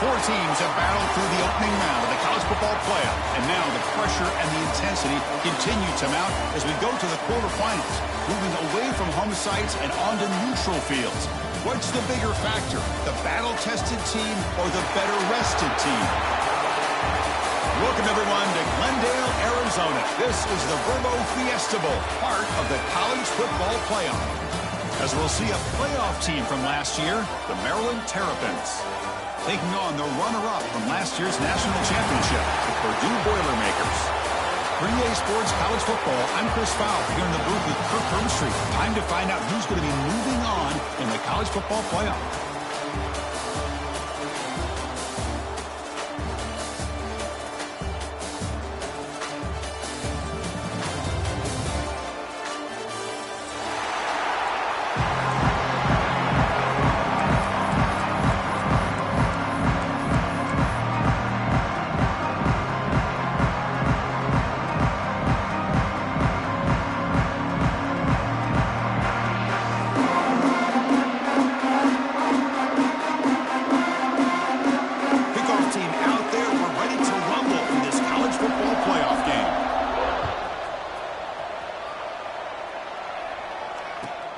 Four teams have battled through the opening round of the college football playoff, and now the pressure and the intensity continue to mount as we go to the quarterfinals, moving away from home sites and onto neutral fields. What's the bigger factor, the battle-tested team or the better-rested team? Welcome, everyone, to Glendale, Arizona. This is the Verbo Fiesta Bowl, part of the college football playoff. As we'll see a playoff team from last year, the Maryland Terrapins, taking on the runner-up from last year's national championship, the Purdue Boilermakers. For EA Sports College Football, I'm Chris Fowler here in the booth with Kirk Hermstreet. Time to find out who's going to be moving on in the college football playoff.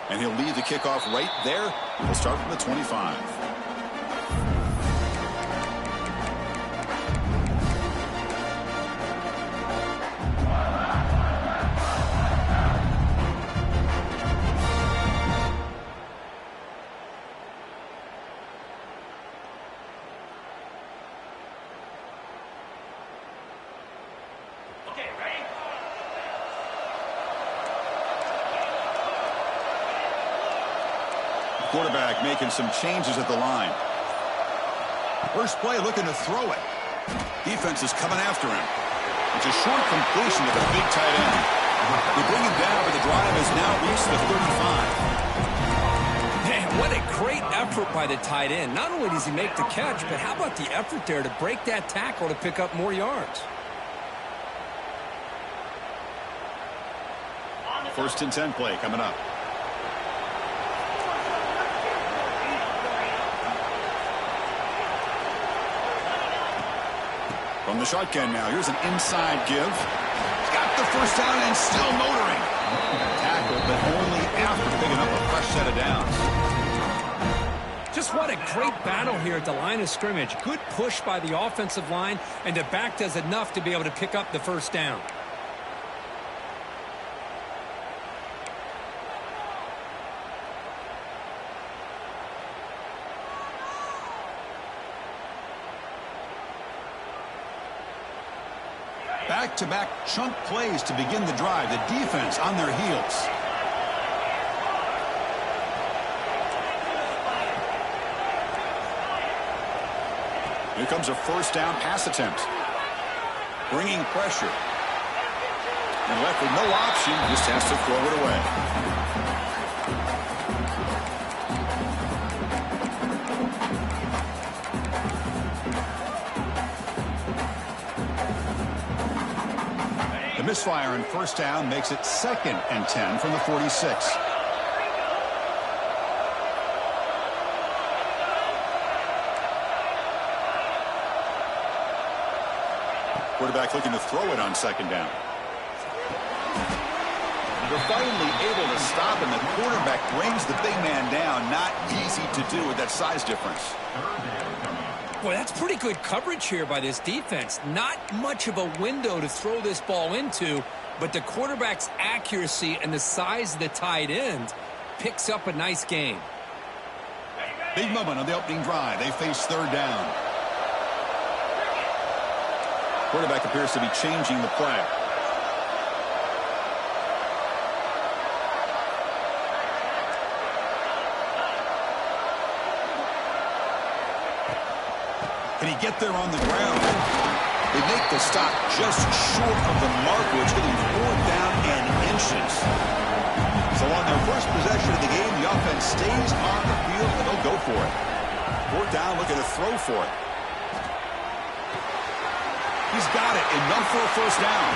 And he'll lead the kickoff right there. He'll start from the 25. Quarterback making some changes at the line. First play looking to throw it. Defense is coming after him. It's a short completion to the big tight end. They bring him down, but the drive has now reached the 35. Man, what a great effort by the tight end. Not only does he make the catch, but how about the effort there to break that tackle to pick up more yards? First and 10 play coming up. From the shotgun now, here's an inside give. He's got the first down and still motoring. Tackle, but only after picking up a fresh set of downs. Just what a great battle here at the line of scrimmage. Good push by the offensive line, and the back does enough to be able to pick up the first down. Back-to-back chunk plays to begin the drive. The defense on their heels. Here comes a first down pass attempt. Bringing pressure. And left with no option, just has to throw it away. Misfire and first down makes it 2nd and 10 from the 46. Quarterback looking to throw it on 2nd down. They're finally able to stop, and the quarterback brings the big man down. Not easy to do with that size difference. Boy, that's pretty good coverage here by this defense. Not much of a window to throw this ball into, but the quarterback's accuracy and the size of the tight end picks up a nice game. Big moment on the opening drive. They face 3rd down. Quarterback appears to be changing the play. Can he get there on the ground? They make the stop just short of the marker. It's getting 4th down and inches. So on their first possession of the game, the offense stays on the field, and they'll go for it. 4th down, looking to throw for it. He's got it. Enough for a first down.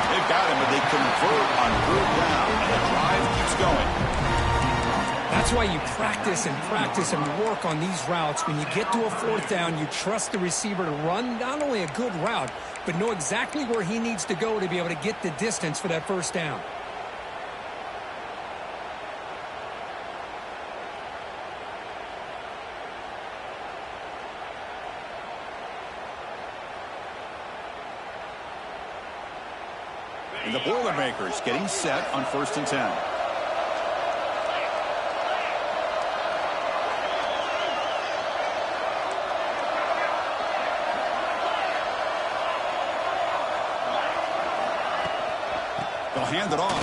They've got him, but they convert on 4th down, and the drive keeps going. That's why you practice and work on these routes. When you get to a fourth down, you trust the receiver to run not only a good route, but know exactly where he needs to go to be able to get the distance for that first down. And the Boilermakers getting set on 1st and 10. They'll hand it off.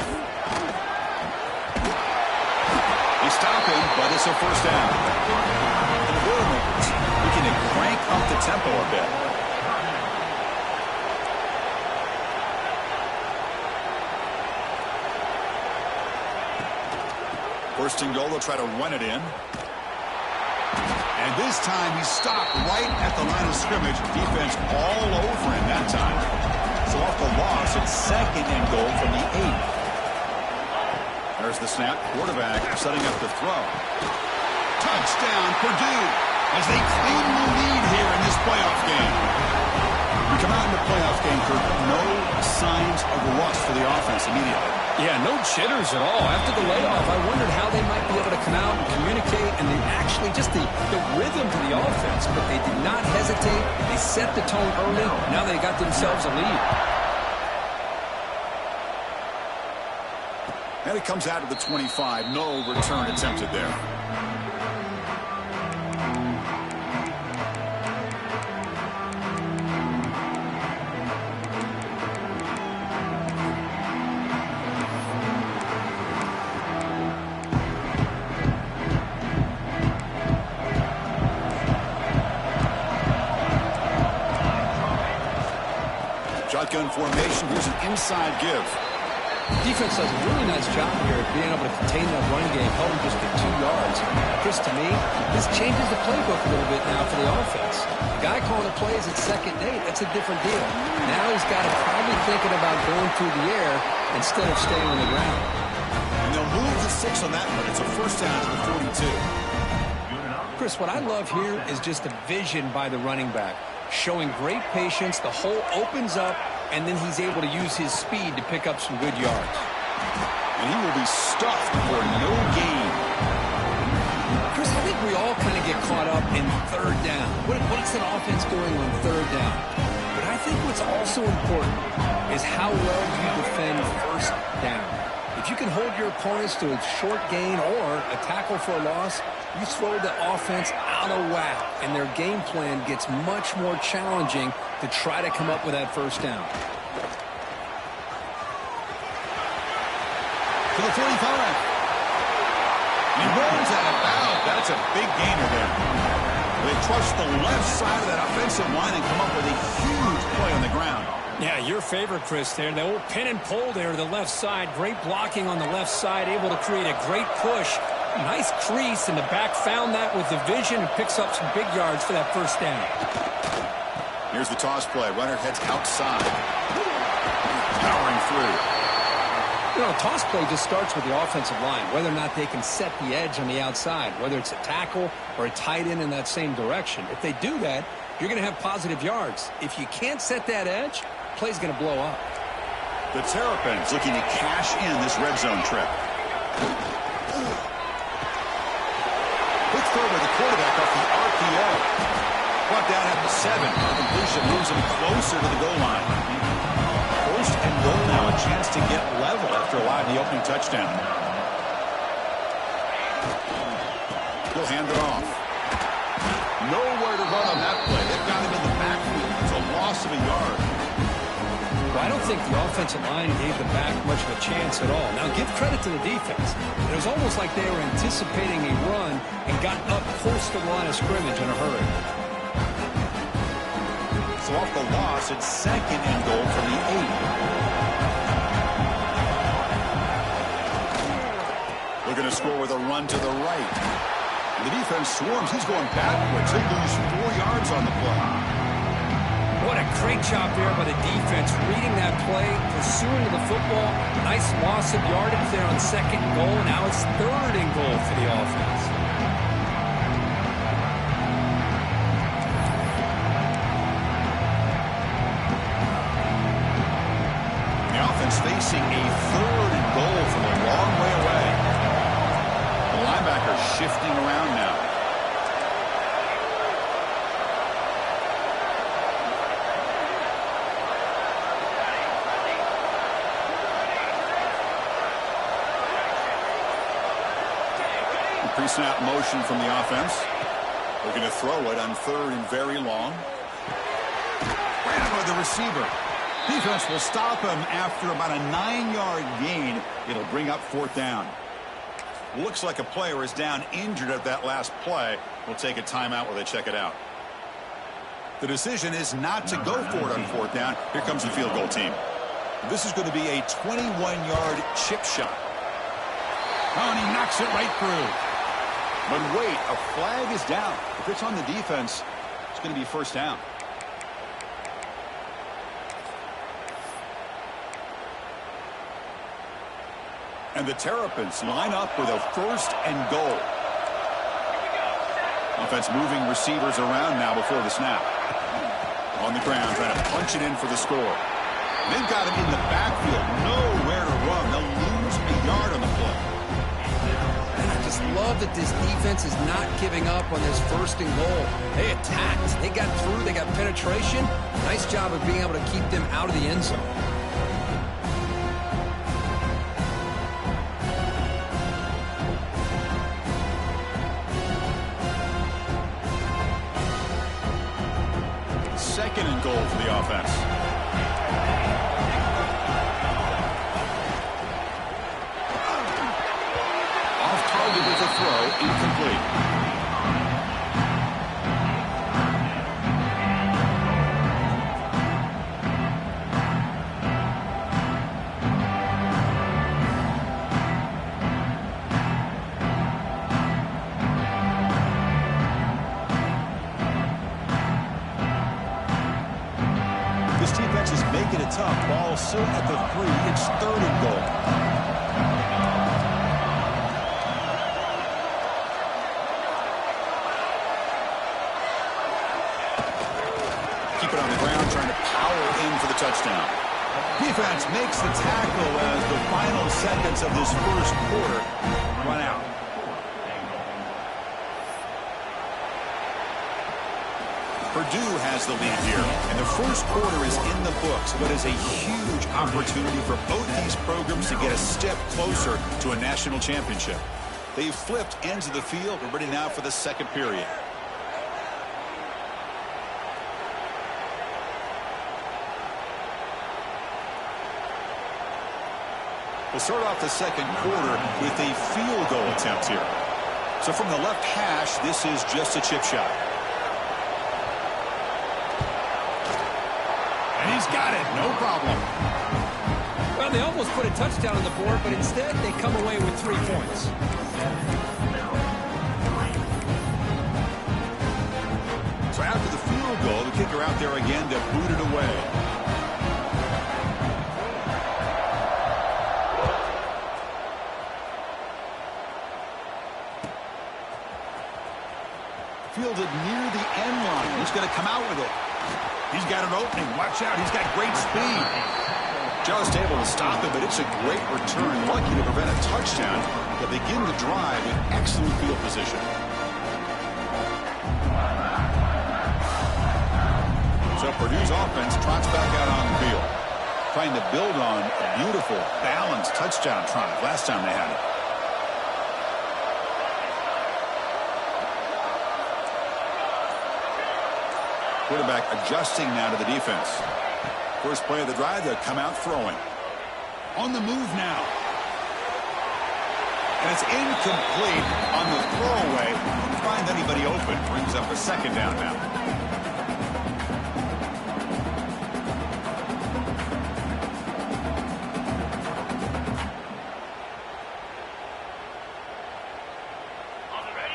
They stop him, but it's a first down. And the Boilermakers looking to crank up the tempo a bit. First and goal, they'll try to run it in. And this time he stopped right at the line of scrimmage. Defense all over him that time. So off the loss, it's 2nd and goal from the 8. There's the snap. Quarterback setting up the throw. Touchdown, Purdue, as they claim the lead here in this playoff game. We come out in the playoff game, Kirk. No signs of rust for the offense immediately. Yeah, no jitters at all. After the layoff, I wondered how they might be able to come out and communicate, and they actually just the rhythm to the offense, but they did not hesitate. They set the tone early. Now they got themselves a lead. And it comes out of the 25. No return attempted there. Shotgun formation. Here's an inside give. Defense does a really nice job here of being able to contain that run game, held him just to 2 yards. Chris, to me, this changes the playbook a little bit now for the offense. The guy calling the plays at 2nd and 8, that's a different deal. Now he's got to probably thinking about going through the air instead of staying on the ground. And they'll move the 6 on that one. It's a first down to the 42. Chris, what I love here is just the vision by the running back. Showing great patience, the hole opens up, and then he's able to use his speed to pick up some good yards. And he will be stuffed for no gain. Chris, I think we all kind of get caught up in 3rd down. What's an offense doing on 3rd down? But I think what's also important is how well you defend 1st down. If you can hold your opponents to a short gain or a tackle for a loss, you throw the offense out of whack, and their game plan gets much more challenging to try to come up with that first down. To the 45. He rolls out of bounds. That's a big gainer there. They trust the left side of that offensive line and come up with a huge play on the ground. Yeah, your favorite, Chris, there. The old pin and pull there to the left side. Great blocking on the left side, able to create a great push. Nice crease, and the back found that with the vision and picks up some big yards for that first down. Here's the toss play. Runner heads outside. Powering through. You know, a toss play just starts with the offensive line, whether or not they can set the edge on the outside, whether it's a tackle or a tight end in that same direction. If they do that, you're going to have positive yards. If you can't set that edge, play's going to blow up. The Terrapins looking to cash in this red zone trip. Quick throw by the quarterback off the RPO. Brought down at the 7. Completion moves him closer to the goal line. 1st and goal now, a chance to get level after allowing the opening touchdown. He'll hand it off. Nowhere to run on that play. They've got him in the backfield. It's a loss of a yard. Well, I don't think the offensive line gave the back much of a chance at all. Now, give credit to the defense. It was almost like they were anticipating a run and got up close to the line of scrimmage in a hurry. So off the loss, it's 2nd and goal from the 8. Looking to score with a run to the right. The defense swarms. He's going backwards. He'll lose 4 yards on the play. Well, What a great job there by the defense, reading that play, pursuing the football. Nice loss of yardage there on second and goal. Now it's third and goal for the offense. The offense facing a third and goal from a long way away. The linebacker shifting around now. Pre-snap motion from the offense. Looking to throw it on third and very long. Ran over the receiver. Defense will stop him after about a 9-yard gain. It'll bring up fourth down. Looks like a player is down injured at that last play. We'll take a timeout while they check it out. The decision is not to go for it on fourth down. Here comes the field goal team. This is going to be a 21-yard chip shot. Oh, and he knocks it right through. But wait, a flag is down. If it's on the defense, it's going to be first down. And the Terrapins line up with a first and goal. Offense moving receivers around now before the snap. On the ground, trying to punch it in for the score. They've got him in the backfield. Nowhere to run. They'll lose a yard on the play. I just love that this defense is not giving up on this first and goal. They attacked. They got through. They got penetration. Nice job of being able to keep them out of the end zone. Second and goal for the offense. Target with a throw, incomplete. This defense is making it tough. Ball still at the 3. It's third and goal. Touchdown. Defense makes the tackle as the final seconds of this first quarter run out. Purdue has the lead here, and the first quarter is in the books, but is a huge opportunity for both these programs to get a step closer to a national championship. They've flipped ends of the field. We're ready now for the second period. We'll start off the second quarter with a field goal attempt here. So from the left hash, this is just a chip shot. And he's got it, no problem. Well, they almost put a touchdown on the board, but instead they come away with 3 points. So after the field goal, the kicker out there again to boot it away. Fielded near the end line. He's going to come out with it. He's got an opening. Watch out. He's got great speed. Just able to stop it, but it's a great return. Lucky to prevent a touchdown. They begin the drive with excellent field position. So Purdue's offense trots back out on the field, trying to build on a beautiful, balanced touchdown drive last time they had it. Quarterback adjusting now to the defense. First play of the drive, they'll come out throwing. On the move now. And it's incomplete on the throwaway. Couldn't find anybody open. Brings up a second down now.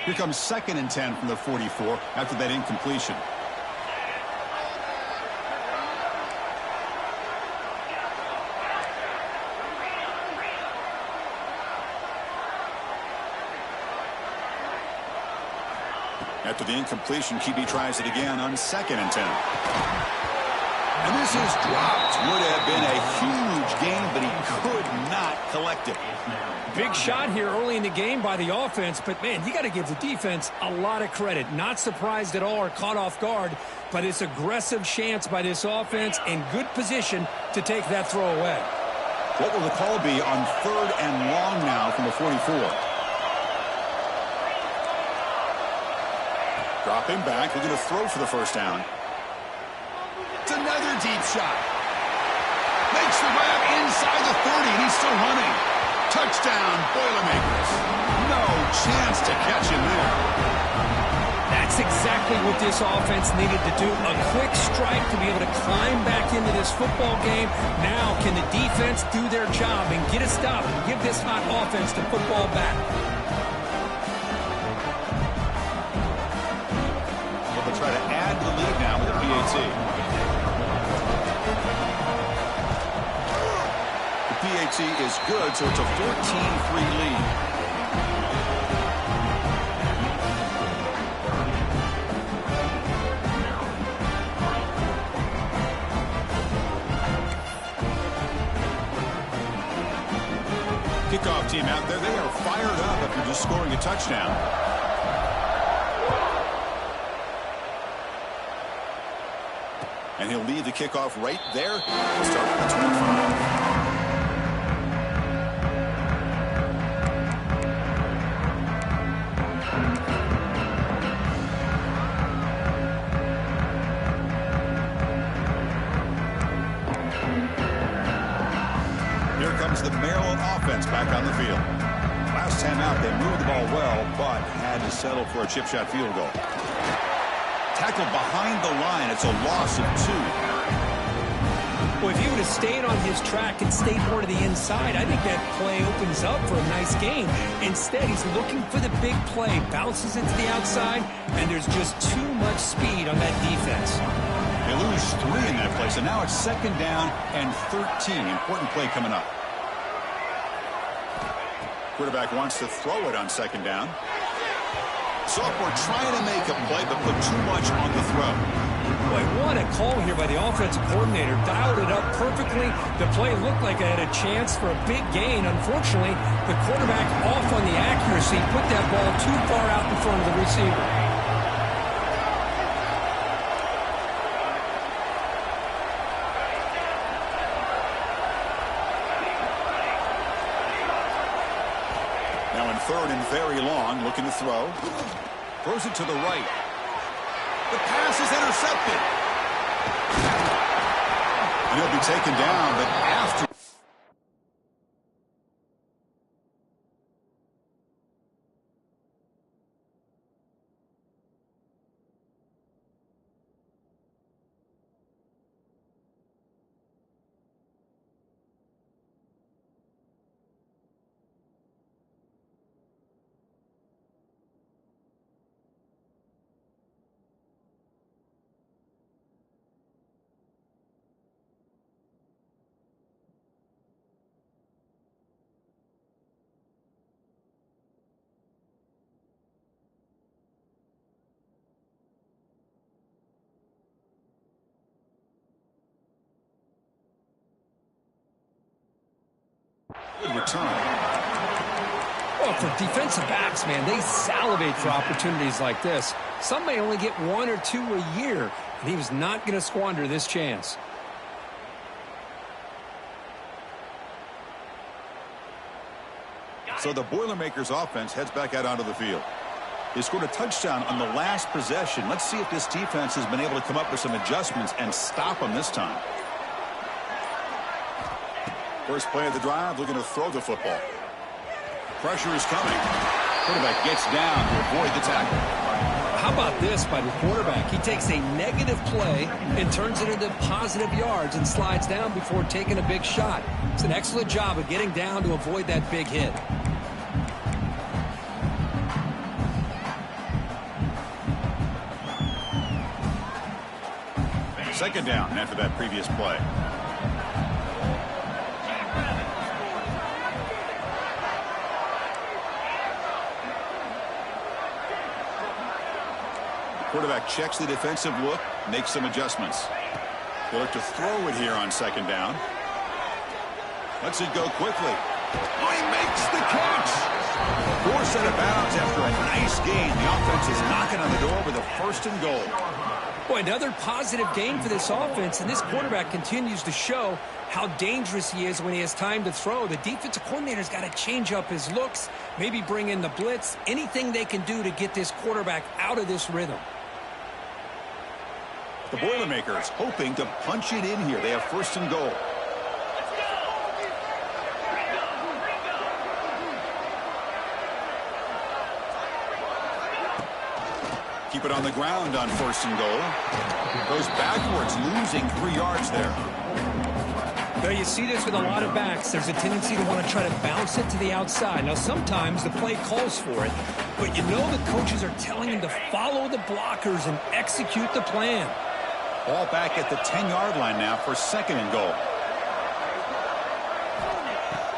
Here comes 2nd and 10 from the 44 after that incompletion. After the incompletion, QB tries it again on 2nd and 10. And this is dropped. Would have been a huge gain, but he could not collect it. Big shot here early in the game by the offense, but, man, you got to give the defense a lot of credit. Not surprised at all or caught off guard, but it's aggressive chance by this offense in good position to take that throw away. What will the call be on 3rd and long now from the 44? Dropping back. We're going to throw for the first down. It's another deep shot. Makes the grab inside the 30, and he's still running. Touchdown, Boilermakers. No chance to catch him there. That's exactly what this offense needed to do. A quick strike to be able to climb back into this football game. Now can the defense do their job and get a stop and give this hot offense the football back? Well, they'll try to add to the lead now with a PAT. PAT is good, so it's a 14-3 lead. Kickoff team out there, they are fired up after just scoring a touchdown. And he'll lead the kickoff right there. Start at the 25. The Maryland offense back on the field. Last time out, they moved the ball well, but had to settle for a chip shot field goal. Tackled behind the line. It's a loss of 2. Well, if he would have stayed on his track and stayed more to the inside, I think that play opens up for a nice game. Instead, he's looking for the big play. Bounces into the outside, and there's just too much speed on that defense. They lose 3 in that play, so now it's 2nd down and 13. Important play coming up. Quarterback wants to throw it on 2nd down. Sophomore trying to make a play, but put too much on the throw. Boy, what a call here by the offensive coordinator. Dialed it up perfectly. The play looked like it had a chance for a big gain. Unfortunately, the quarterback off on the accuracy, put that ball too far out in front of the receiver. Now in 3rd and very long, looking to throw. Throws it to the right. The pass is intercepted. And he'll be taken down, but after... Good return. Well, for defensive backs, man, they salivate for opportunities like this. Some may only get 1 or 2 a year, and he was not going to squander this chance. So the Boilermakers offense heads back out onto the field. They scored a touchdown on the last possession. Let's see if this defense has been able to come up with some adjustments and stop them this time. First play of the drive, looking to throw the football. Pressure is coming. Quarterback gets down to avoid the tackle. How about this by the quarterback? He takes a negative play and turns it into positive yards and slides down before taking a big shot. It's an excellent job of getting down to avoid that big hit. Second down after that previous play. Quarterback checks the defensive look, makes some adjustments. They look to throw it here on second down. Lets it go quickly. Oh, he makes the catch. Forced out of bounds after a nice gain. The offense is knocking on the door with a 1st and goal. Boy, another positive gain for this offense, and this quarterback continues to show how dangerous he is when he has time to throw. The defensive coordinator's got to change up his looks, maybe bring in the blitz, anything they can do to get this quarterback out of this rhythm. The Boilermakers hoping to punch it in here. They have 1st and goal. Keep it on the ground on 1st and goal. Goes backwards, losing 3 yards there. Now you see this with a lot of backs. There's a tendency to want to try to bounce it to the outside. Now sometimes the play calls for it, but you know the coaches are telling him to follow the blockers and execute the plan. Ball back at the 10-yard line now for 2nd and goal.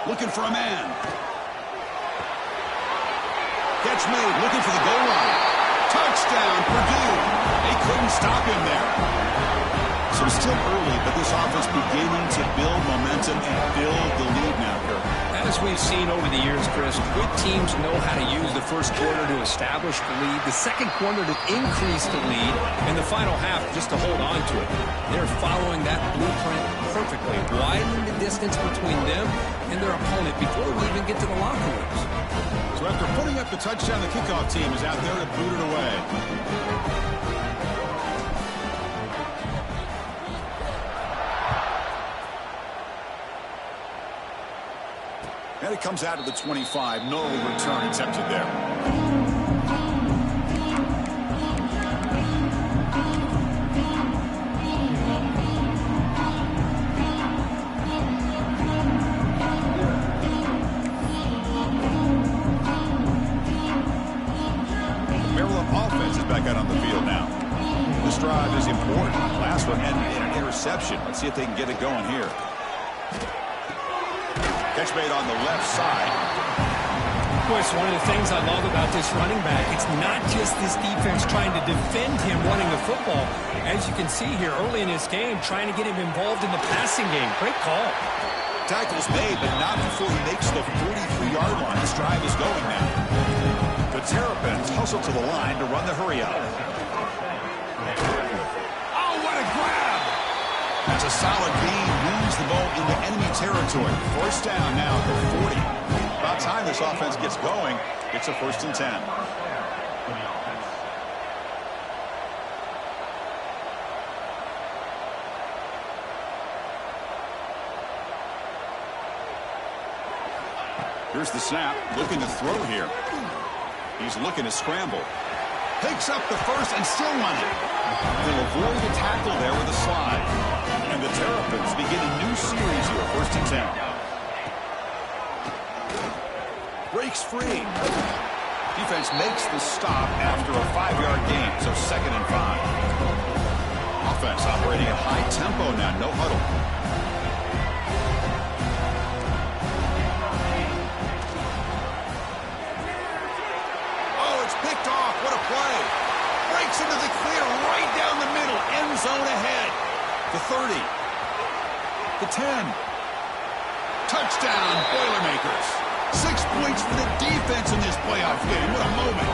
Looking for a man. Catch made, looking for the goal line. Touchdown, Purdue. They couldn't stop him there. So still early, but this offense beginning to build momentum and build the lead now, Kirk. As we've seen over the years, Chris, good teams know how to use the first quarter to establish the lead, the second quarter to increase the lead, and the final half just to hold on to it. They're following that blueprint perfectly, widening the distance between them and their opponent before we even get to the locker rooms. So after putting up the touchdown, the kickoff team is out there to boot it away. And it comes out of the 25. No return attempted there. Maryland offense is back out on the field now. This drive is important. Last one ended in an interception. Let's see if they can get it going here. Catch made on the left side. Of course, one of the things I love about this running back, it's not just this defense trying to defend him running the football. As you can see here early in this game, trying to get him involved in the passing game. Great call. Tackle's made, but not before he makes the 43-yard line. This drive is going now. The Terrapins hustle to the line to run the hurry up. Oh, what a grab! That's a solid beam. Moves the ball into enemy territory. 1st down now at the 40. About time this offense gets going. It's a 1st and 10. Here's the snap. Looking to throw here. He's looking to scramble. Picks up the 1st and still running. He'll avoid the tackle there with a slide. And the Terrapins begin a new series here, 1st and 10. Breaks free. Defense makes the stop after a 5-yard gain, so 2nd and 5. Offense operating at high tempo now, no huddle. Oh, it's picked off. What a play. Breaks into the clear right down the middle. End zone ahead. The 30. The 10. Touchdown, Boilermakers. 6 points for the defense in this playoff game. What a moment.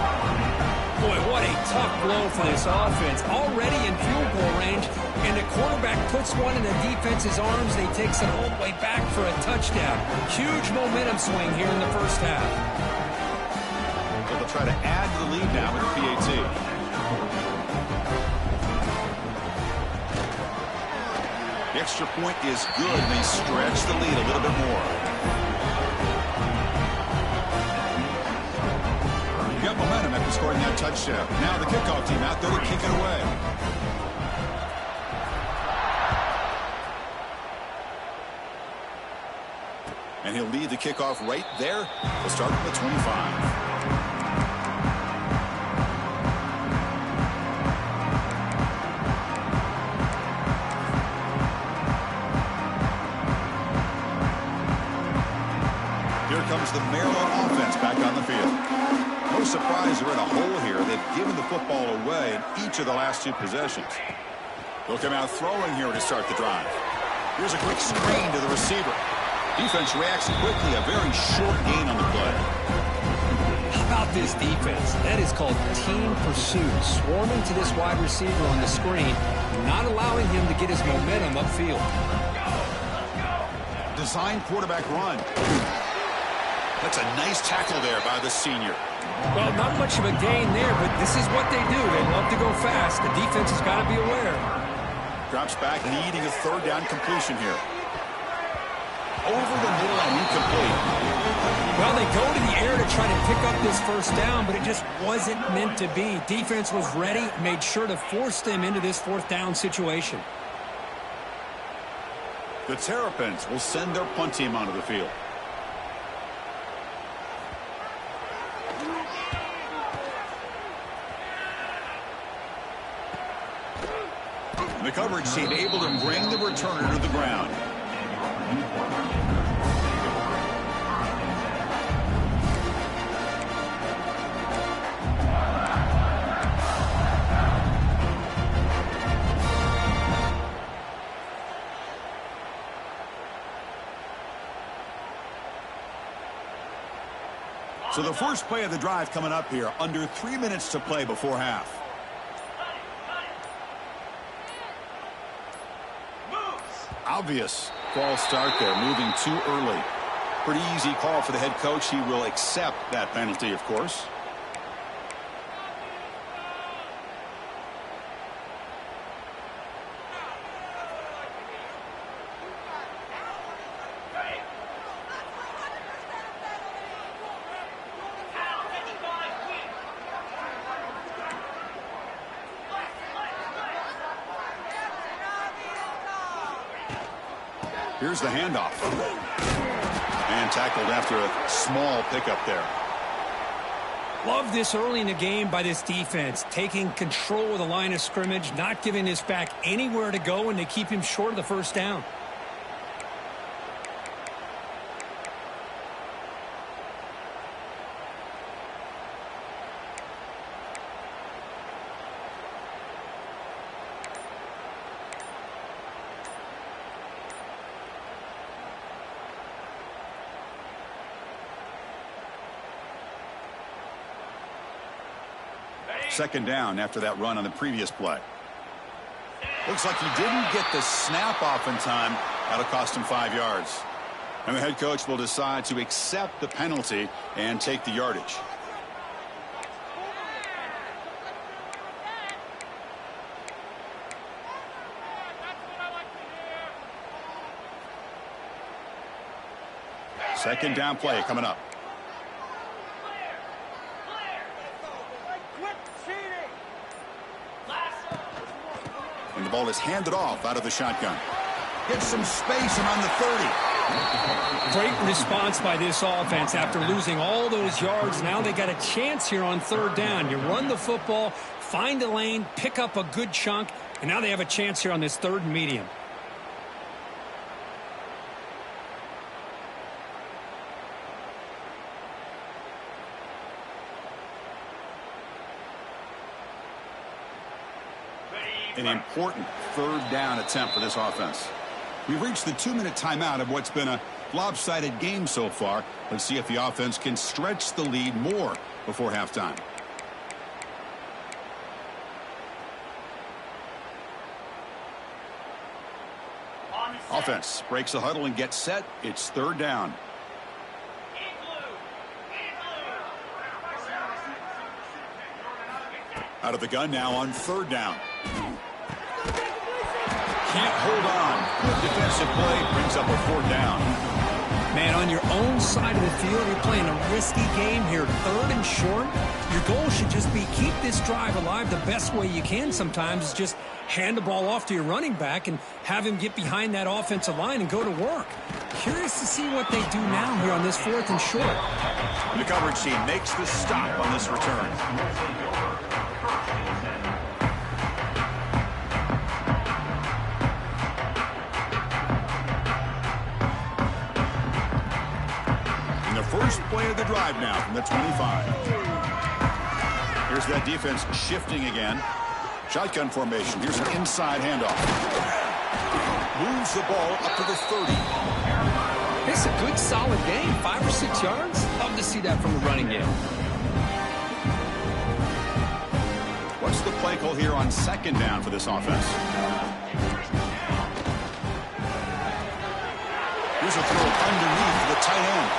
Boy, what a tough blow for this offense. Already in field goal range, and the quarterback puts one in the defense's arms, and he takes it all the way back for a touchdown. Huge momentum swing here in the 1st half. So they'll try to add to the lead now with the PAT. The extra point is good. They stretch the lead a little bit more. You got momentum after scoring that touchdown. Now the kickoff team out there to kick it away. And he'll lead the kickoff right there. We'll start from the 25. Here comes the Maryland offense back on the field. Most surprised they're in a hole here. They've given the football away in each of the last 2 possessions. They'll come out throwing here to start the drive. Here's a quick screen to the receiver. Defense reacts quickly. A very short gain on the play. How about this defense? That is called team pursuit. Swarming to this wide receiver on the screen, not allowing him to get his momentum upfield. Design quarterback run. That's a nice tackle there by the senior. Well, not much of a gain there, but this is what they do. They love to go fast. The defense has got to be aware. Drops back, needing a 3rd down completion here. Over the middle and incomplete. Well, they go to the air to try to pick up this 1st down, but it just wasn't meant to be. Defense was ready, made sure to force them into this 4th down situation. The Terrapins will send their punt team onto the field. The coverage team able to bring the returner to the ground. So the first play of the drive coming up here, under 3 minutes to play before half. Obvious false start there, moving too early. Pretty easy call for the head coach. He will accept that penalty, of course. Here's the handoff. And tackled after a small pickup there. Love this early in the game by this defense, taking control of the line of scrimmage, not giving this back anywhere to go, and they keep him short of the 1st down. Second down after that run on the previous play. Looks like he didn't get the snap off in time. That'll cost him 5 yards. And the head coach will decide to accept the penalty and take the yardage. Second down play coming up. And the ball is handed off out of the shotgun. Gets some space around the 30. Great response by this offense after losing all those yards. Now they got a chance here on 3rd down. You run the football, find a lane, pick up a good chunk, and now they have a chance here on this 3rd and medium. An important 3rd down attempt for this offense. We've reached the 2-minute timeout of what's been a lopsided game so far. Let's see if the offense can stretch the lead more before halftime. Offense breaks the huddle and gets set. It's 3rd down. Out of the gun now on 3rd down. Can't hold on. Good defensive play brings up a 4th down. Man, on your own side of the field, you're playing a risky game here. 3rd and short. Your goal should just be keep this drive alive the best way you can sometimes is just hand the ball off to your running back and have him get behind that offensive line and go to work. Curious to see what they do now here on this 4th and short. The coverage team makes the stop on this return. First play of the drive now from the 25. Here's that defense shifting again. Shotgun formation. Here's an inside handoff. Moves the ball up to the 30. It's a good, solid game. 5 or 6 yards. Love to see that from the running game. What's the play call here on second down for this offense? Here's a throw underneath the tight end.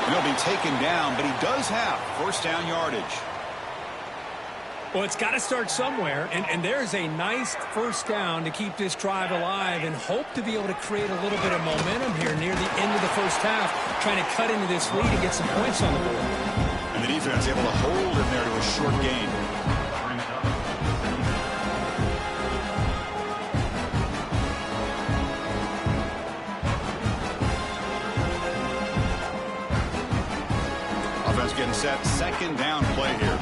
He'll be taken down, but he does have first down yardage. Well, it's got to start somewhere, and there's a nice first down to keep this drive alive and hope to be able to create a little bit of momentum here near the end of the first half, trying to cut into this lead and get some points on the board. And the defense able to hold him there to a short gain. Offense getting set, second down play here.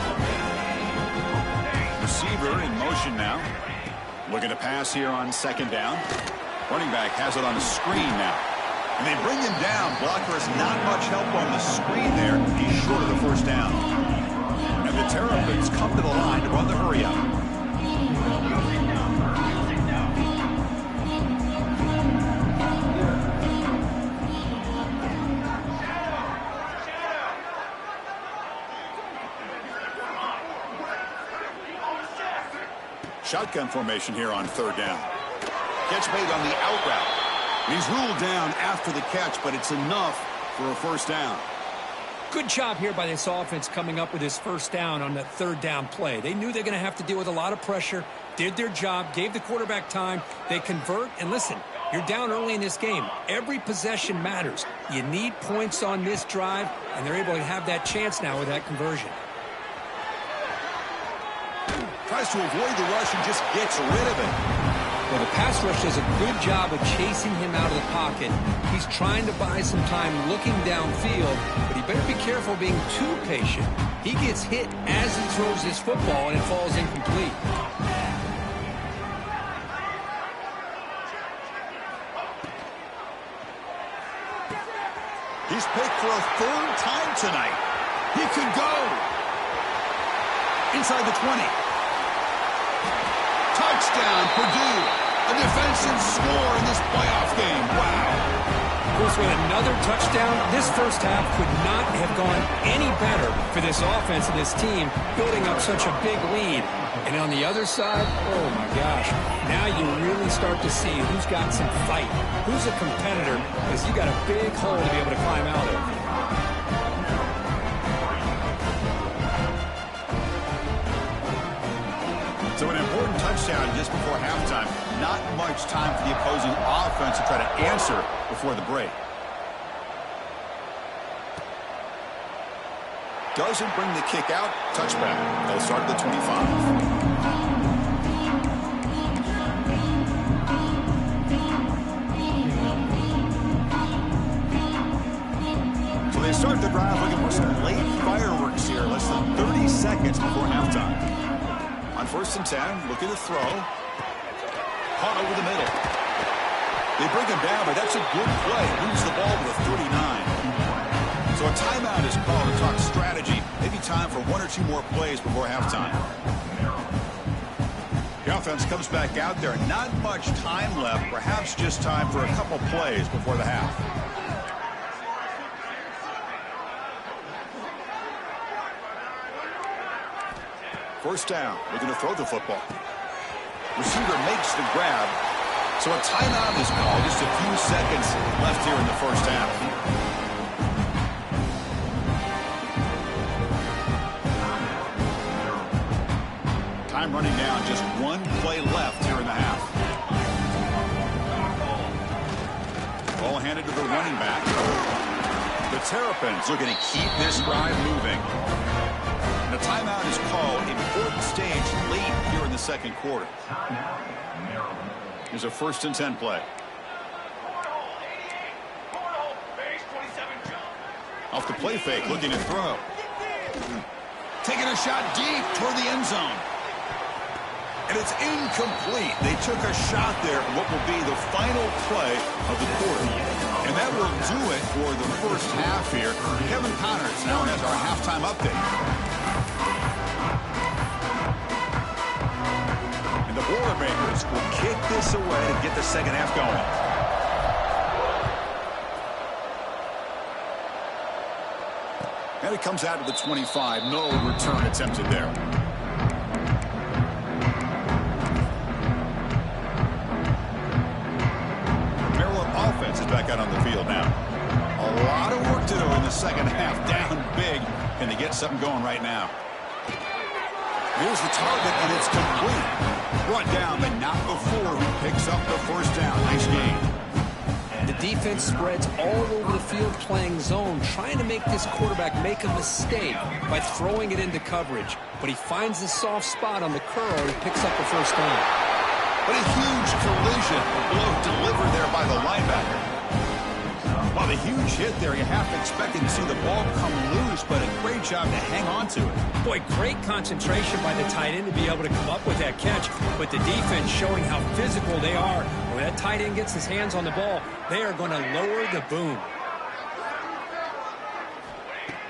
Receiver in motion now. Looking to pass here on second down. Running back has it on the screen now. And they bring him down. Blocker has not much help on the screen there. He's short of the first down. And the Terrapins come to the line to run the hurry up. Shotgun formation here on third down. Catch made on the out route. He's ruled down after the catch, but it's enough for a first down. Good job here by this offense coming up with his first down on that third down play. They knew they're going to have to deal with a lot of pressure, did their job, gave the quarterback time. They convert, and listen, you're down early in this game. Every possession matters. You need points on this drive, and they're able to have that chance now with that conversion. Tries to avoid the rush and just gets rid of it. Well, the pass rush does a good job of chasing him out of the pocket. He's trying to buy some time looking downfield, but he better be careful being too patient. He gets hit as he throws his football, and it falls incomplete. He's picked for a third time tonight. He could go. Inside the 20. Touchdown, Purdue. A defensive score in this playoff game. Wow. Of course, with another touchdown, this first half could not have gone any better for this offense and this team, building up such a big lead. And on the other side, oh my gosh, now you really start to see who's got some fight, who's a competitor, because you got a big hole to be able to climb out of. So an important touchdown just before halftime. Not much time for the opposing offense to try to answer before the break. Doesn't bring the kick out. Touchback. They'll start at the 25. So they start the drive looking for some late fireworks here. Less than 30 seconds before halftime. On 1st and 10, looking to throw. Caught over the middle. They bring him down, but that's a good play. Moves the ball to the 39. So a timeout is called to talk strategy. Maybe time for 1 or 2 more plays before halftime. The offense comes back out there. Not much time left. Perhaps just time for a couple plays before the half. First down, looking to throw the football. Receiver makes the grab. So a timeout is called. Just a few seconds left here in the first half. Time running down. Just 1 play left here in the half. Ball handed to the running back. The Terrapins looking to keep this drive moving. And a timeout is called. Important stage late here in the second quarter. Here's a 1st and 10 play. Off the play fake, looking to throw. Taking a shot deep toward the end zone. And it's incomplete. They took a shot there at what will be the final play of the quarter. And that will do it for the first half here. Kevin Connors now has our halftime update. this away to get the second half going. And it comes out to the 25. No return attempted there. Maryland offense is back out on the field now. A lot of work to do in the second half. Down big, and they get something going right now. Here's the target, and it's complete. Brought down, but not before he picks up the first down. Nice game. The defense spreads all over the field playing zone, trying to make this quarterback make a mistake by throwing it into coverage. But he finds the soft spot on the curl and picks up the first down. But a huge collision. Blow delivered there by the linebacker. Well, the huge hit there, you have to expect to see the ball come loose, but a great job to hang on to it. Boy, great concentration by the tight end to be able to come up with that catch, but the defense showing how physical they are. When that tight end gets his hands on the ball, they are going to lower the boom.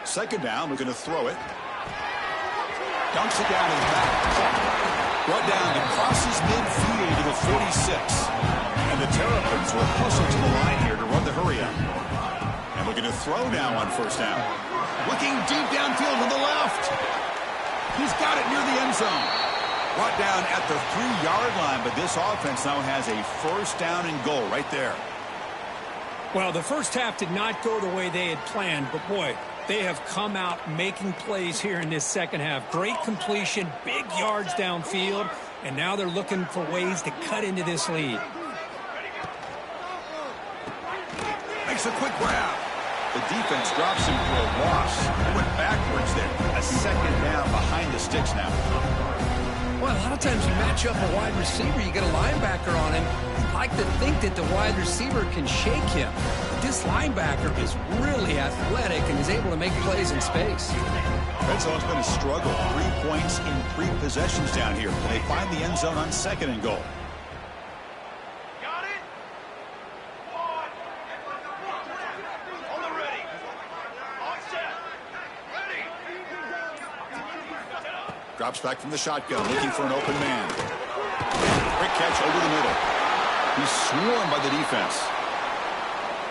Second down, we're going to throw it. Dunks it down his back. Brought down and crosses midfield to the 46. And the Terrapins will hustle to the line here to run the hurry up. And looking to throw now on first down. Looking deep downfield to the left. He's got it near the end zone. Brought down at the 3-yard line, but this offense now has a first down and goal right there. Well, the first half did not go the way they had planned, but boy, they have come out making plays here in this second half. Great completion, big yards downfield, and now they're looking for ways to cut into this lead. Makes a quick grab. The defense drops him for a loss. They went backwards there. A second down behind the sticks now. Well, a lot of times you match up a wide receiver, you get a linebacker on him. You'd like to think that the wide receiver can shake him. But this linebacker is really athletic and is able to make plays in space. Red zone's been a struggle. 3 points in 3 possessions down here. They find the end zone on second and goal. Drops back from the shotgun, looking for an open man. Quick catch over the middle. He's swarmed by the defense.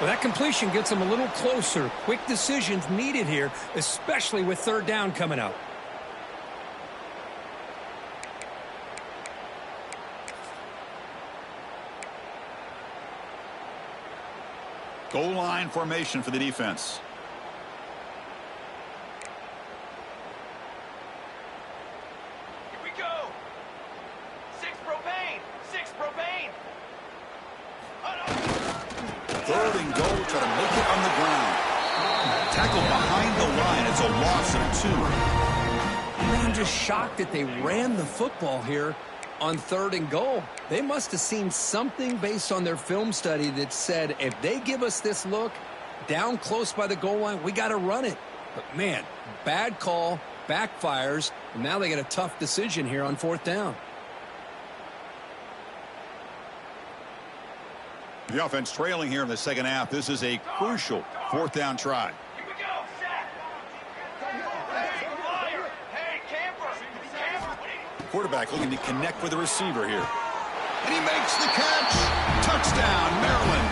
Well, that completion gets him a little closer. Quick decisions needed here, especially with third down coming up. Goal line formation for the defense. Third and goal, try to make it on the ground. Tackle behind the line. It's a loss of 2. I'm just shocked that they ran the football here on third and goal. They must have seen something based on their film study that said, if they give us this look down close by the goal line, we got to run it. But, man, bad call, backfires, and now they get a tough decision here on fourth down. The offense trailing here in the second half. This is a crucial fourth down try. Here we go, set. Hey, flyer. Hey, camper. Quarterback looking to connect with the receiver here. And he makes the catch. Touchdown, Maryland.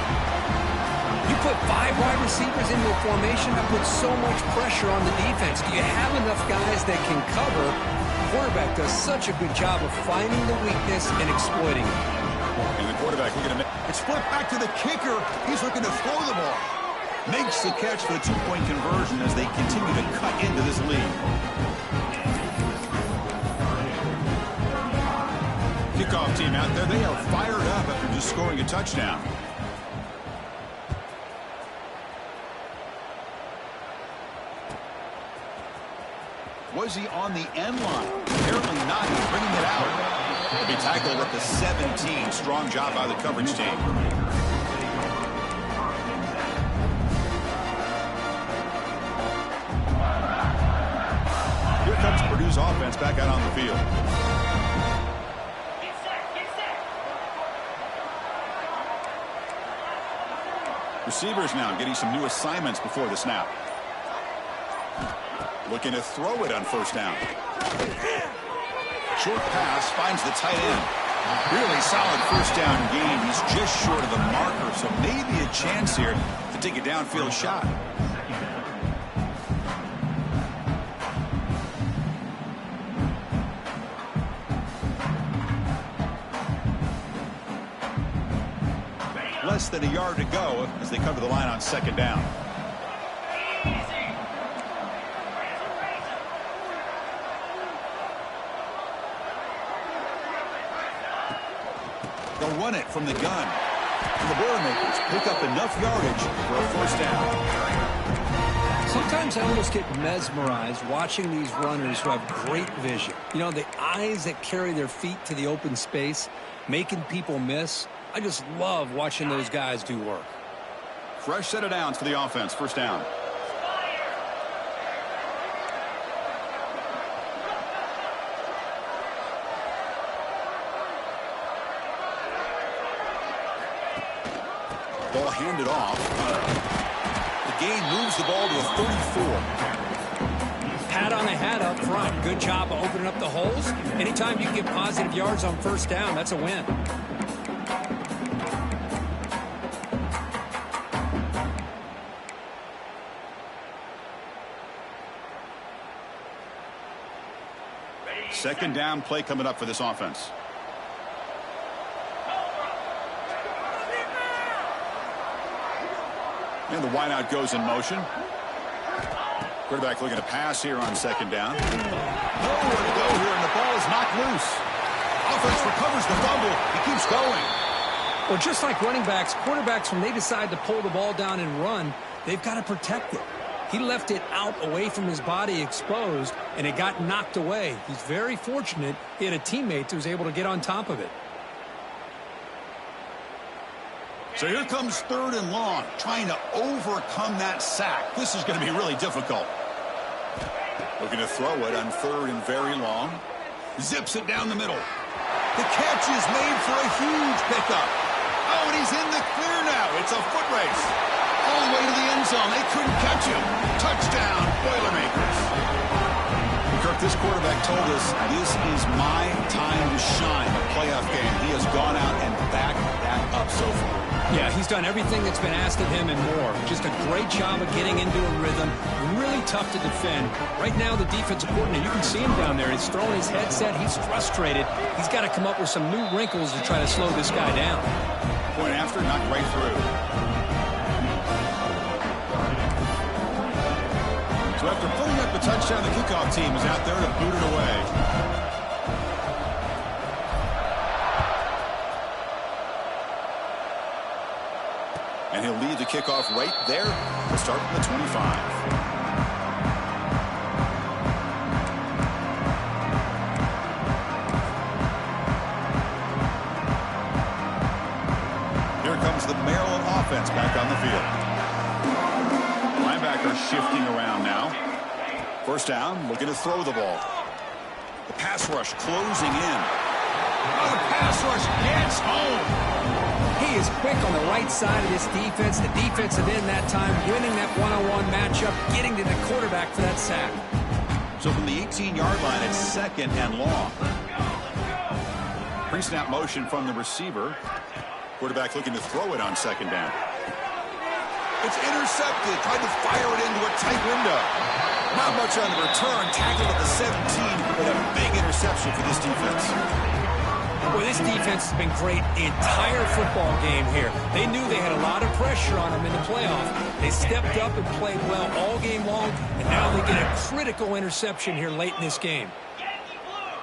You put 5 wide receivers into a formation that puts so much pressure on the defense. Do you have enough guys that can cover? The quarterback does such a good job of finding the weakness and exploiting it. And the quarterback looking to make it's flipped back to the kicker. He's looking to throw the ball. Makes the catch for the 2-point conversion as they continue to cut into this lead. Kickoff team out there. They are fired up after just scoring a touchdown. Was he on the end line? Apparently not. He's bringing it out. He'll be tackled at the 17. Strong job by the coverage team. Here comes Purdue's offense back out on the field. Get set, get set. Receivers now getting some new assignments before the snap. Looking to throw it on first down. Short pass finds the tight end. Really solid first down gain. He's just short of the marker, so maybe a chance here to take a downfield shot. Less than a yard to go as they come to the line on second down. They'll run it from the gun. And the Boilermakers pick up enough yardage for a first down. Sometimes I almost get mesmerized watching these runners who have great vision. You know, the eyes that carry their feet to the open space, making people miss. I just love watching those guys do work. Fresh set of downs for the offense. First down. Ball handed off. The gain moves the ball to a 34. Pat on a hat up front. Good job of opening up the holes. Anytime you can get positive yards on first down, that's a win. Second down play coming up for this offense. And the wideout goes in motion. Quarterback looking to pass here on second down. Nowhere to go here, and the ball is knocked loose. Offense recovers the fumble. He keeps going. Well, just like running backs, quarterbacks, when they decide to pull the ball down and run, they've got to protect it. He left it out away from his body exposed, and it got knocked away. He's very fortunate he had a teammate who was able to get on top of it. So here comes third and long, trying to overcome that sack. This is going to be really difficult. Looking to throw it on third and very long. Zips it down the middle. The catch is made for a huge pickup. Oh, and he's in the clear now. It's a foot race. All the way to the end zone. They couldn't catch him. Touchdown, Boilermakers. Kirk, this quarterback told us this is my time to shine, a playoff game. He has gone out and backed that up so far. Yeah, he's done everything that's been asked of him and more. Just a great job of getting into a rhythm. Really tough to defend. Right now, the defensive coordinator, you can see him down there. He's throwing his headset. He's frustrated. He's got to come up with some new wrinkles to try to slow this guy down. Point after, knocked right through. So after putting up the touchdown, the kickoff team is out there to boot it away. And he'll lead the kickoff right there. We'll start from the 25. Here comes the Maryland offense back on the field. Linebackers shifting around now. First down, looking to throw the ball. The pass rush closing in. Oh, the pass rush gets home. He is quick on the right side of this defense. The defensive end that time winning that one-on-one matchup, getting to the quarterback for that sack. So from the 18-yard line, it's second and long. Pre-snap motion from the receiver. Quarterback looking to throw it on second down. It's intercepted. Tried to fire it into a tight window. Not much on the return. Tackled at the 17, but a big interception for this defense. Boy, this defense has been great the entire football game here. They knew they had a lot of pressure on them in the playoff. They stepped up and played well all game long, and now they get a critical interception here late in this game. Yankee Blue,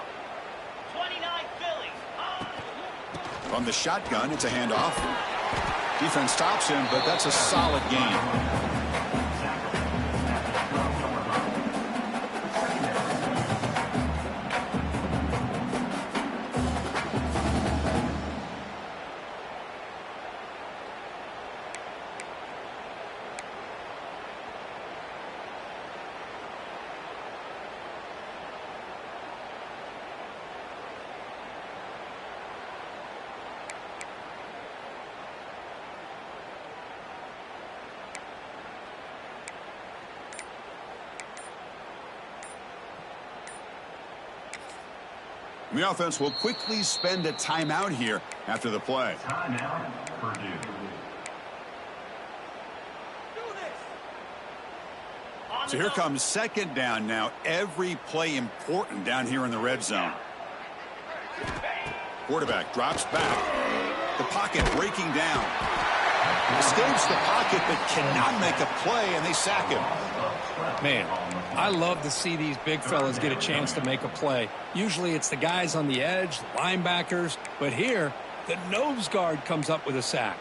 29 Phillies. From the shotgun, it's a handoff. Defense stops him, but that's a solid game. The offense will quickly spend a timeout here after the play. Timeout, Purdue. So here comes second down now. Every play important down here in the red zone. Quarterback drops back. The pocket breaking down. Escapes the pocket but cannot make a play, and they sack him. Man, I love to see these big fellas get a chance to make a play. Usually it's the guys on the edge, the linebackers, but here the nose guard comes up with a sack.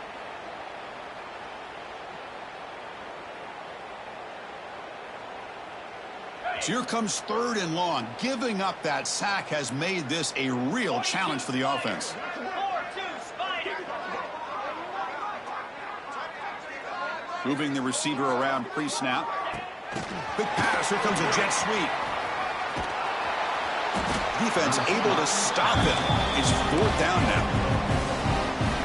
So here comes third and long. Giving up that sack has made this a real challenge for the offense. 4-2 Spider. Moving the receiver around pre-snap. Big pass. Here comes a jet sweep. Defense able to stop it. It's fourth down now.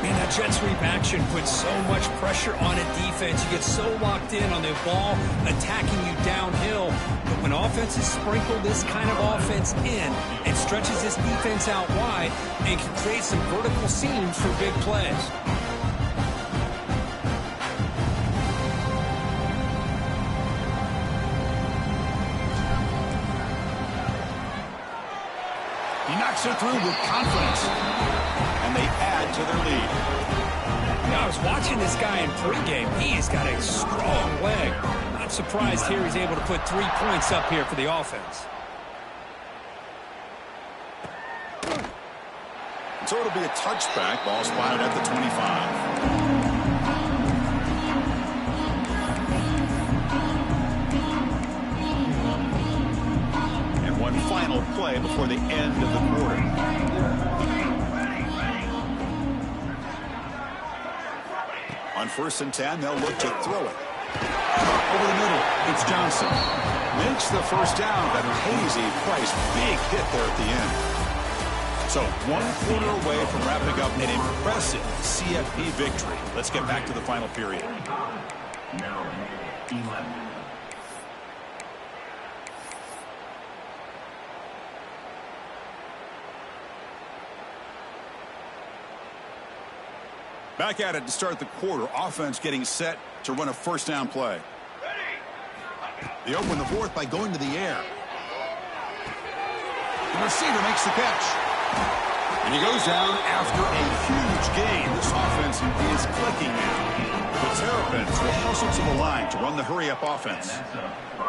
Man, that jet sweep action puts so much pressure on a defense. You get so locked in on the ball attacking you downhill. But when offenses sprinkle this kind of offense in and stretches this defense out wide, it can create some vertical seams for big plays. He knocks it through with confidence. And they add to their lead. Now, I was watching this guy in pregame. He's got a strong leg. Not surprised here he's able to put 3 points up here for the offense. So it'll be a touchback. Ball spotted at the 25. One final play before the end of the quarter. On 1st and 10, they'll look to throw it. Over the middle, it's Johnson. Makes the first down, but Hazy Price, big hit there at the end. So 1 quarter away from wrapping up an impressive CFP victory. Let's get back to the final period. Maryland, 11. Back at it to start the quarter. Offense getting set to run a first down play. They open the fourth by going to the air. The receiver makes the catch. And he goes down after a huge gain. This offense is clicking now. The Terrapins will hustle to the line to run the hurry-up offense.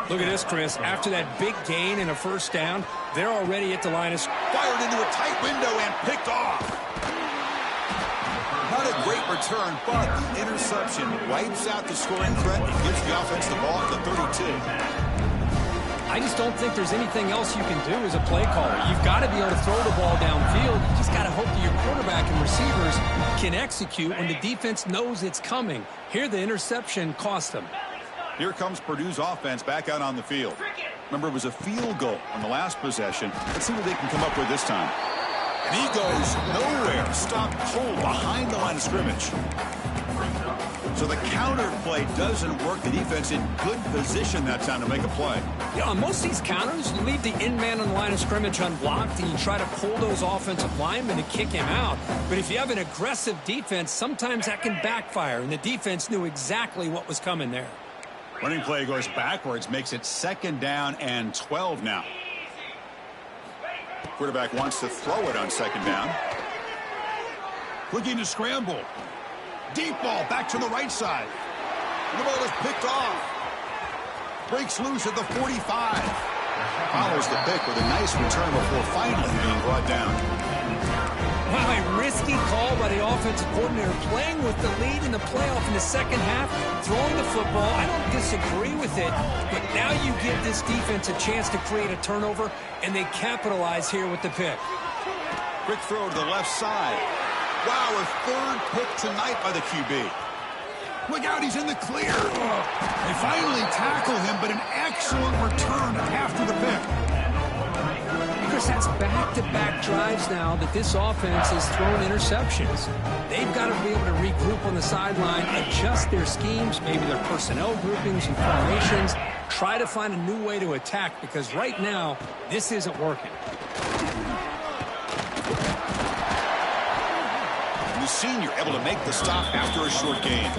Look at this, Chris. After that big gain and a first down, they're already at the line of... Fired into a tight window and picked off. Not a great return, but the interception wipes out the scoring threat and gives the offense the ball at the 32. I just don't think there's anything else you can do as a play caller. You've got to be able to throw the ball downfield. You just got to hope that your quarterback and receivers can execute when the defense knows it's coming. Here, the interception cost them. Here comes Purdue's offense back out on the field. Remember, it was a field goal on the last possession. Let's see what they can come up with this time. And he goes nowhere. Stopped cold behind the line of scrimmage. So the counter play doesn't work. The defense in good position that time to make a play. Yeah, on most of these counters, you leave the in man on the line of scrimmage unblocked and you try to pull those offensive linemen to kick him out. But if you have an aggressive defense, sometimes that can backfire. And the defense knew exactly what was coming there. Running play goes backwards, makes it 2nd down and 12 now. Quarterback wants to throw it on 2nd down. Looking to scramble. Deep ball back to the right side. And the ball is picked off. Breaks loose at the 45. Follows the pick with a nice return before finally being brought down. Wow, a risky call by the offensive coordinator, playing with the lead in the playoff in the second half, throwing the football. I don't disagree with it, but now you give this defense a chance to create a turnover, and they capitalize here with the pick. Quick throw to the left side. Wow, a 3rd pick tonight by the QB. Look out, he's in the clear. They finally tackle him, but an excellent return after the pick. Chris, that's back-to-back drives now that this offense has thrown interceptions. They've got to be able to regroup on the sideline, adjust their schemes, maybe their personnel groupings and formations, try to find a new way to attack because right now, this isn't working. senior able to make the stop after a short gain.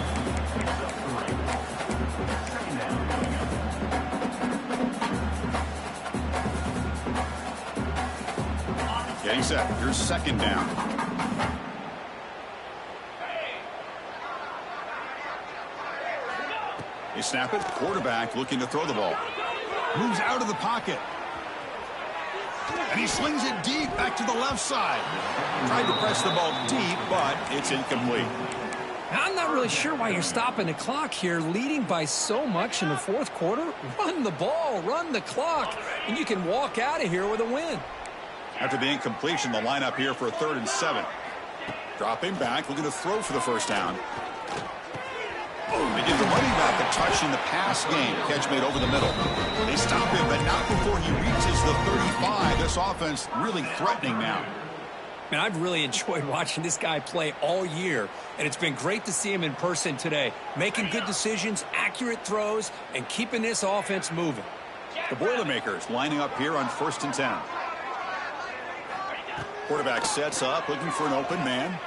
Getting set. Here's second down. They snap it. Quarterback looking to throw the ball. Moves out of the pocket. And he slings it deep back to the left side. Tried to press the ball deep, but it's incomplete. I'm not really sure why you're stopping the clock here, leading by so much in the fourth quarter. Run the ball, run the clock, and you can walk out of here with a win. After the incompletion, the lineup here for a 3rd and 7. Dropping back, looking to throw for the first down. They give the running back a touch in the pass game. Catch made over the middle. They stop him, but not before he reaches the 35. This offense really threatening now. Man, I've really enjoyed watching this guy play all year, and it's been great to see him in person today, making good decisions, accurate throws, and keeping this offense moving. The Boilermakers lining up here on 1st and 10. Quarterback sets up, looking for an open man.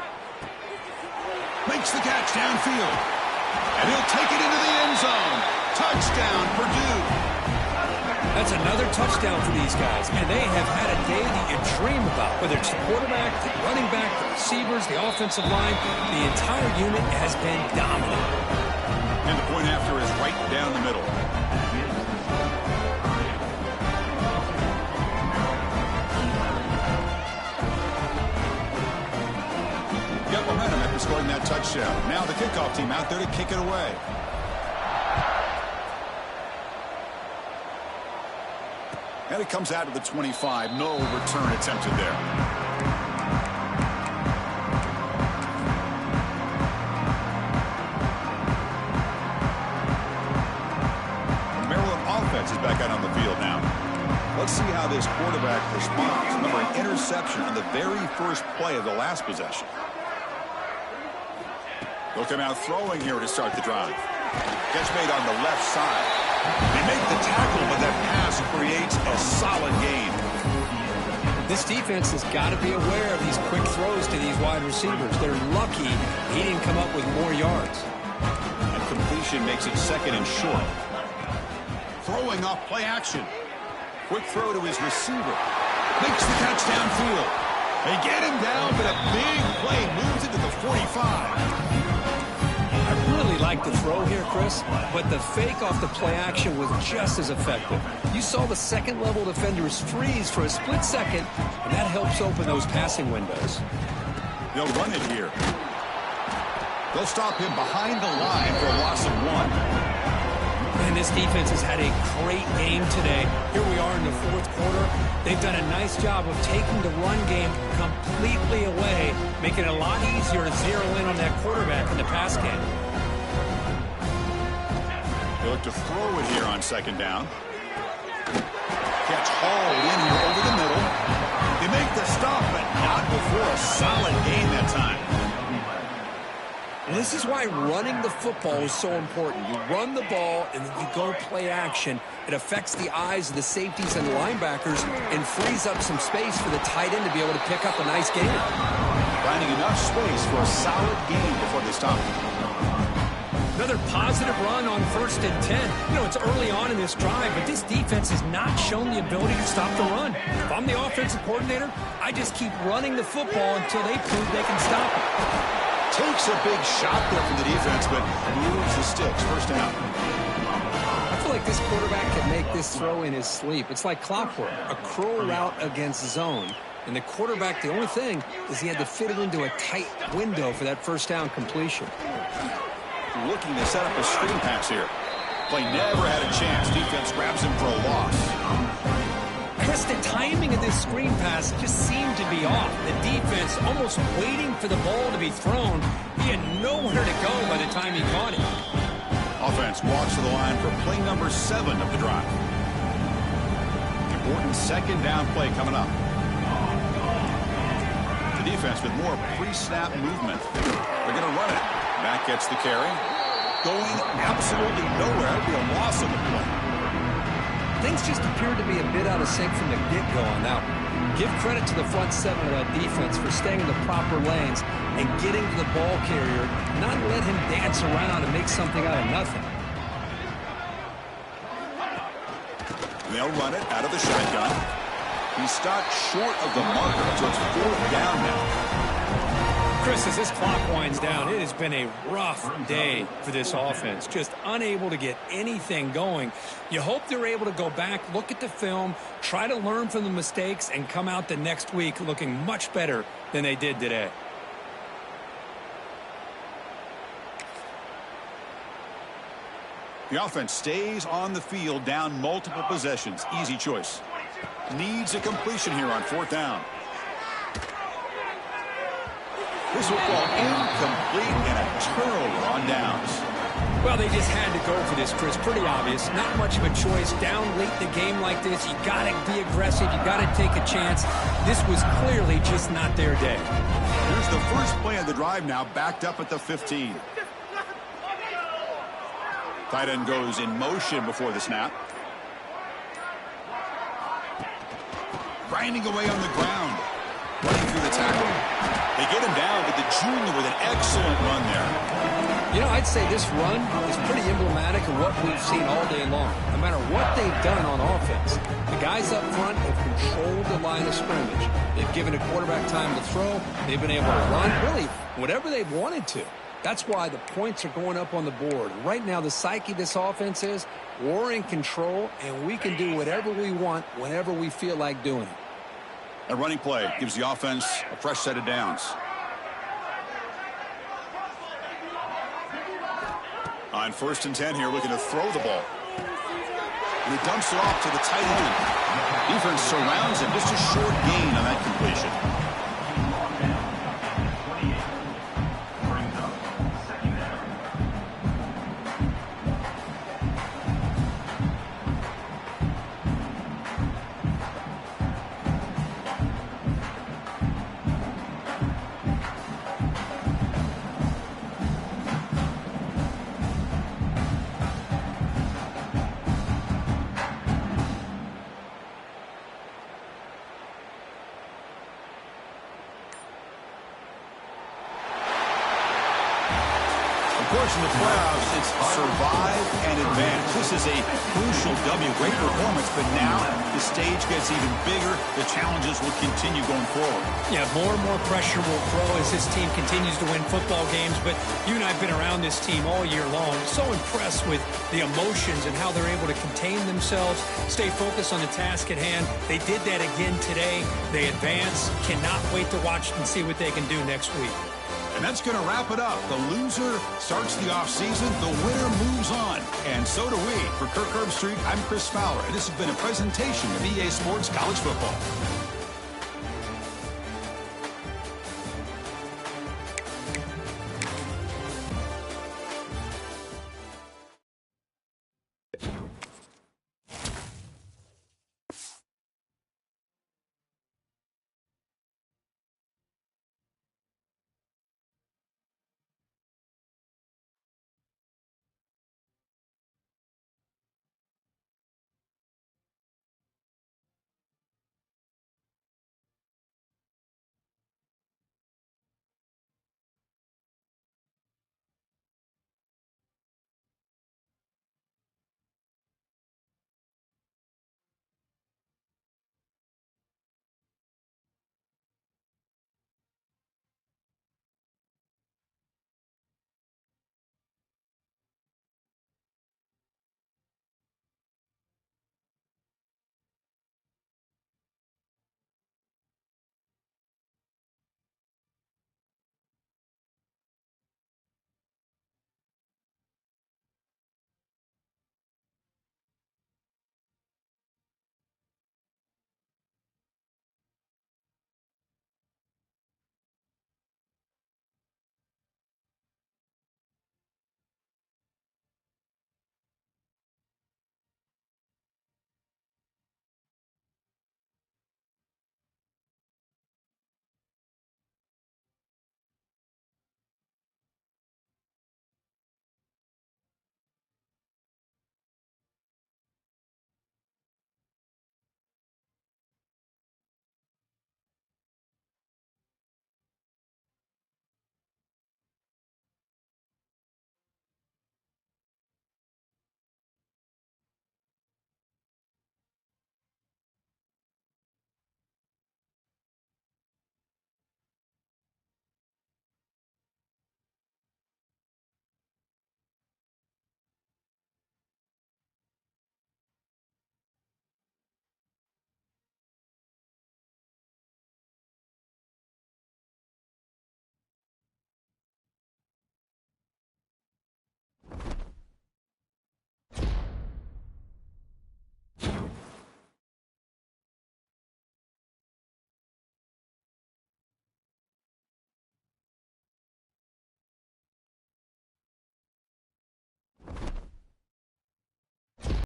Makes the catch downfield. And he'll take it into the end zone. Touchdown, Purdue. That's another touchdown for these guys. Man, they have had a day that you dream about. Whether it's the quarterback, the running back, the receivers, the offensive line, the entire unit has been dominant. And the point after is right down the middle. Got momentum after scoring that touchdown. Now the kickoff team out there to kick it away. And it comes out to the 25. No return attempted there. The Maryland offense is back out on the field now. Let's see how this quarterback responds. Remember, an interception on the very first play of the last possession. They'll come out throwing here to start the drive. Catch made on the left side. They make the tackle, but that pass creates a solid gain. This defense has got to be aware of these quick throws to these wide receivers. They're lucky he didn't come up with more yards. And completion makes it 2nd and short. Throwing off play action. Quick throw to his receiver. Makes the catch downfield. They get him down, but a big play moves it to the 45. I really like the throw here, Chris, but the fake off the play action was just as effective. You saw the second-level defenders freeze for a split second, and that helps open those passing windows. They'll run it here. They'll stop him behind the line for a loss of 1. And this defense has had a great game today. Here we are in the fourth quarter. They've done a nice job of taking the run game completely away, making it a lot easier to zero in on that quarterback in the pass game. They look to throw it here on 2nd down. Catch hauled in here over the middle. They make the stop, but not before a solid gain that time. Well, this is why running the football is so important. You run the ball, and then you go play action. It affects the eyes of the safeties and the linebackers and frees up some space for the tight end to be able to pick up a nice gain. Finding enough space for a solid gain before they stop. Another positive run on 1st and 10. You know, it's early on in this drive, but this defense has not shown the ability to stop the run. If I'm the offensive coordinator, I just keep running the football until they prove they can stop it. Takes a big shot there from the defense, but moves the sticks. First down. I feel like this quarterback can make this throw in his sleep. It's like clockwork, a crow route against zone. And the quarterback, the only thing is he had to fit it into a tight window for that first down completion. Looking to set up a screen pass here. Play never had a chance. Defense grabs him for a loss. Chris, the timing of this screen pass just seemed to be off. The defense almost waiting for the ball to be thrown. He had nowhere to go by the time he caught it. Offense walks to the line for play number 7 of the drive. Important 2nd down play coming up. The defense with more pre-snap movement. They're going to run it. Back gets the carry. Going absolutely nowhere. It'll be a loss of the play. things just appeared to be a bit out of sync from the get-go on that one. Give credit to the front seven of that defense for staying in the proper lanes and getting to the ball carrier, not let him dance around and make something out of nothing. They'll run it out of the shotgun. He stopped short of the marker, so it's 4th down now. Chris, as this clock winds down, it has been a rough day for this offense. Just unable to get anything going. You hope they're able to go back, look at the film, try to learn from the mistakes, and come out the next week looking much better than they did today. The offense stays on the field, down multiple possessions. Easy choice. Needs a completion here on 4th down. This will fall incomplete and a turnover on downs. Well, they just had to go for this, Chris. Pretty obvious. Not much of a choice. Down late in the game like this, you got to be aggressive. You got to take a chance. This was clearly just not their day. Here's the first play of the drive now, backed up at the 15. Tight end goes in motion before the snap. Grinding away on the ground. Running through the tackle. They get him down, but the junior with an excellent run there. You know, I'd say this run is pretty emblematic of what we've seen all day long. No matter what they've done on offense, the guys up front have controlled the line of scrimmage. They've given a quarterback time to throw. They've been able to run, really, whatever they've wanted to. That's why the points are going up on the board. Right now, the psyche of this offense is we're in control, and we can do whatever we want whenever we feel like doing it. A running play gives the offense a fresh set of downs. On 1st and 10 here, looking to throw the ball. And he dumps it off to the tight end. Defense surrounds him. Just a short gain on that completion. Of course, in the playoffs, it's survive and advance. This is a crucial W. Great performance, but now the stage gets even bigger. The challenges will continue going forward. Yeah, more and more pressure will grow as this team continues to win football games, but you and I have been around this team all year long. So impressed with the emotions and how they're able to contain themselves, stay focused on the task at hand. They did that again today. They advance. Cannot wait to watch and see what they can do next week. And that's going to wrap it up. The loser starts the offseason. The winner moves on. And so do we. For Kirk Herbstreit, I'm Chris Fowler. And this has been a presentation of EA Sports College Football.